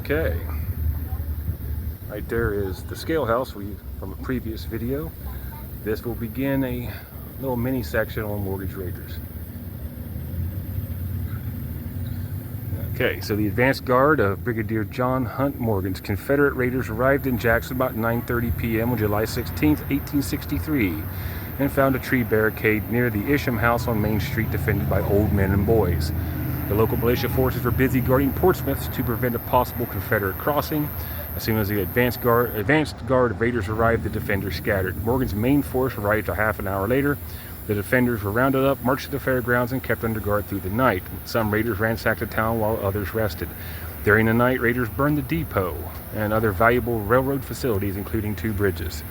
Okay, right there is the scale house from a previous video. This will begin a little mini section on mortgage raiders. Okay, so the advanced guard of Brigadier John Hunt Morgan's Confederate raiders arrived in Jackson about 9:30 p.m. on July 16, 1863, and found a tree barricade near the Isham House on Main Street defended by old men and boys. The local militia forces were busy guarding Portsmouth to prevent a possible Confederate crossing. As soon as the advanced guard of raiders arrived, the defenders scattered. Morgan's main force arrived a half an hour later. The defenders were rounded up, marched to the fairgrounds, and kept under guard through the night. Some raiders ransacked the town while others rested. During the night, raiders burned the depot and other valuable railroad facilities, including 2 bridges.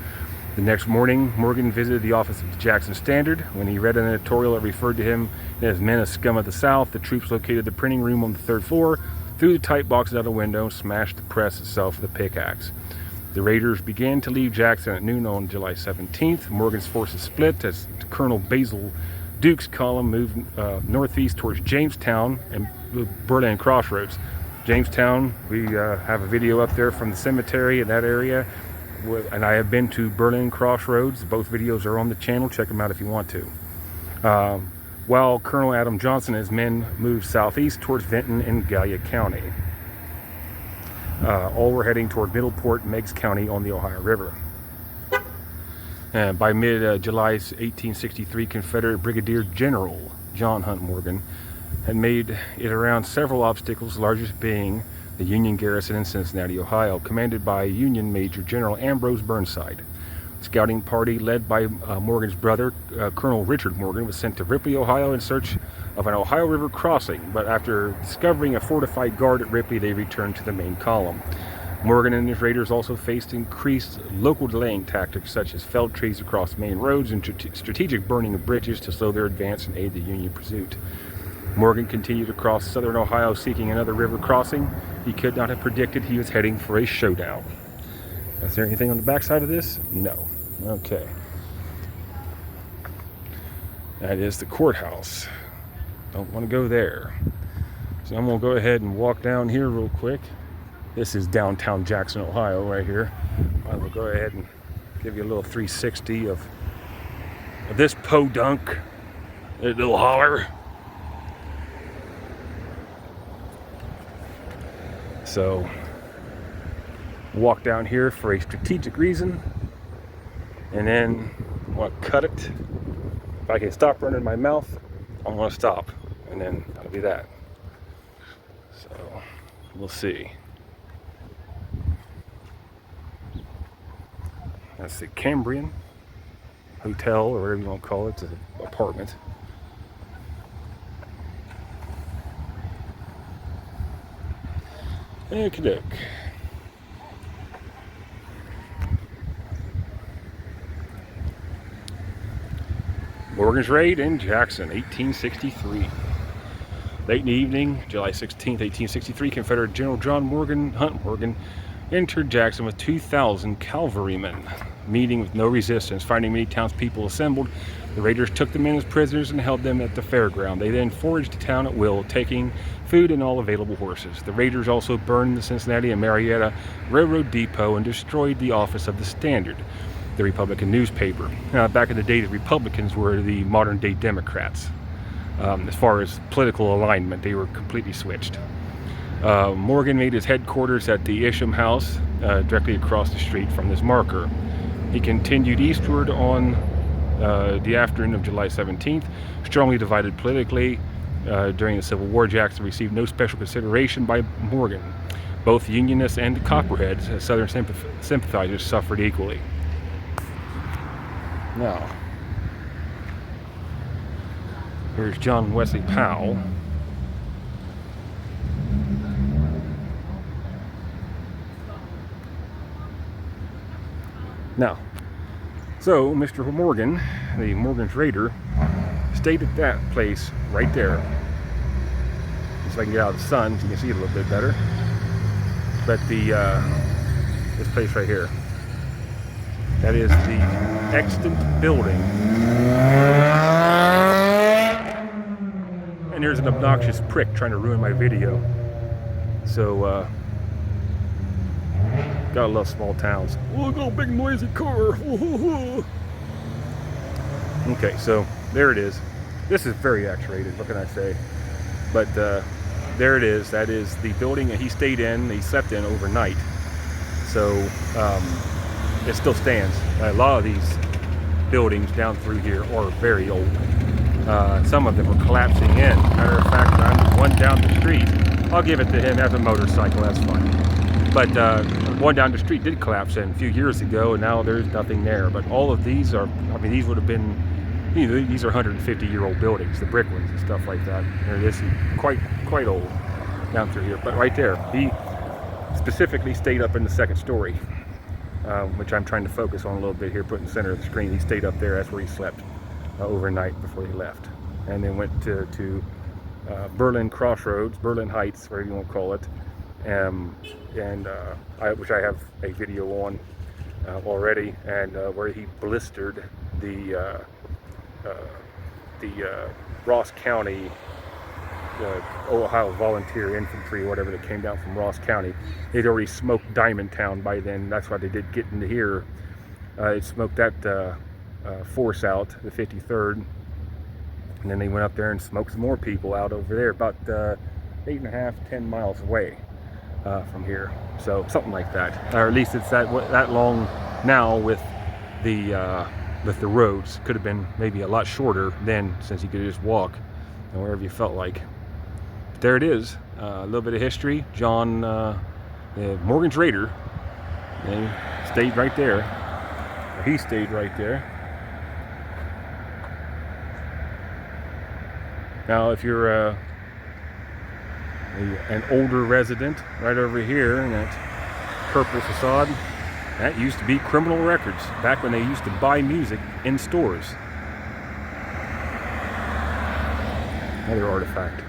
The next morning, Morgan visited the office of the Jackson Standard. When he read an editorial that referred to him as men as scum of the South, the troops located the printing room on the 3rd floor, threw the type boxes out a window, and smashed the press itself with a pickaxe. The raiders began to leave Jackson at noon on July 17th. Morgan's forces split as Colonel Basil Duke's column moved northeast towards Jamestown and Berlin Crossroads. Jamestown, we have a video up there from the cemetery in that area. And I have been to Berlin Crossroads. Both videos are on the channel. Check them out if you want to. While Colonel Adam Johnson and his men moved southeast towards Vinton and Gallia County. All were heading toward Middleport, Meigs County on the Ohio River. By mid-July 1863, Confederate Brigadier General John Hunt Morgan had made it around several obstacles, the largest being the Union garrison in Cincinnati, Ohio, commanded by Union Major General Ambrose Burnside. A scouting party led by Morgan's brother, Colonel Richard Morgan, was sent to Ripley, Ohio in search of an Ohio River crossing, but after discovering a fortified guard at Ripley, they returned to the main column. Morgan and his raiders also faced increased local delaying tactics such as felled trees across main roads and strategic burning of bridges to slow their advance and aid the Union pursuit. Morgan continued across southern Ohio seeking another river crossing. He could not have predicted he was heading for a showdown. Is there anything on the backside of this? No. Okay. That is the courthouse. Don't want to go there. So I'm going to go ahead and walk down here real quick. This is downtown Jackson, Ohio, right here. I will go ahead and give you a little 360 of this podunk, a little holler. So, walk down here for a strategic reason, and then I want to cut it. If I can stop running my mouth, I'm going to stop, and then that'll be that. So, we'll see. That's the Cambrian Hotel, or whatever you want to call it, it's an apartment. Okey-doke. Morgan's raid in Jackson, 1863. Late in the evening, July 16, 1863, Confederate General John Hunt Morgan, entered Jackson with 2,000 cavalrymen. Meeting with no resistance, finding many townspeople assembled, the raiders took the men as prisoners and held them at the fairground. They then foraged the town at will, taking food and all available horses. The raiders also burned the Cincinnati and Marietta Railroad Depot and destroyed the office of the Standard, the Republican newspaper. Back in the day, the Republicans were the modern-day Democrats. As far as political alignment, they were completely switched. Morgan made his headquarters at the Isham House, directly across the street from this marker. He continued eastward on the afternoon of July 17th. Strongly divided politically during the Civil War, Jackson received no special consideration by Morgan. Both Unionists and Copperheads, as Southern sympathizers, suffered equally. Now, here's John Wesley Powell. Now, so Mr. Morgan, the Morgan's Raider, stayed at that place right there. Just so I can get out of the sun so you can see it a little bit better. But this place right here, that is the extant building. And there's an obnoxious prick trying to ruin my video. So Gotta love small towns. Look, a big noisy car. Okay, so there it is. This is very X-rated, what can I say? But there it is. That is the building that he stayed in, he slept in overnight. So it still stands. A lot of these buildings down through here are very old. Some of them are collapsing in. Matter of fact, I'm one down the street. I'll give it to him as a motorcycle, that's fine. But one down the street did collapse in a few years ago, and now there's nothing there. But all of these are, I mean, these would have been, you know, these are 150-year-old buildings, the brick ones and stuff like that. This is quite old down through here. But right there, he specifically stayed up in the second story, which I'm trying to focus on a little bit here, put in the center of the screen. He stayed up there. That's where he slept overnight before he left, and then went to Berlin Crossroads, Berlin Heights, whatever you want to call it, which I have a video on already, and where he blistered the Ross County Ohio Volunteer Infantry, or whatever, that came down from Ross County. They'd already smoked Diamond Town by then. That's why they did get into here. It smoked that force out, the 53rd, and then they went up there and smoked some more people out over there, about 8.5–10 miles away from here. So something like that, or at least it's that long now with the roads. Could have been maybe a lot shorter then, since you could just walk and wherever you felt like. But there it is, a little bit of history. John Morgan's Raider, they stayed right there. He stayed right there. Now, if you're an older resident, right over here in that purple facade, that used to be Criminal Records, back when they used to buy music in stores. Another artifact.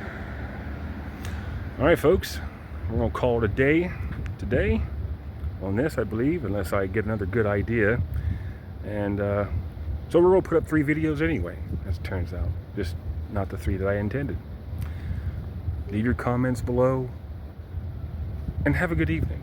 All right, folks, we're gonna call it a day today on this, I believe, unless I get another good idea. And so we're gonna put up 3 videos anyway, as it turns out, just not the 3 that I intended. Leave your comments below, and have a good evening.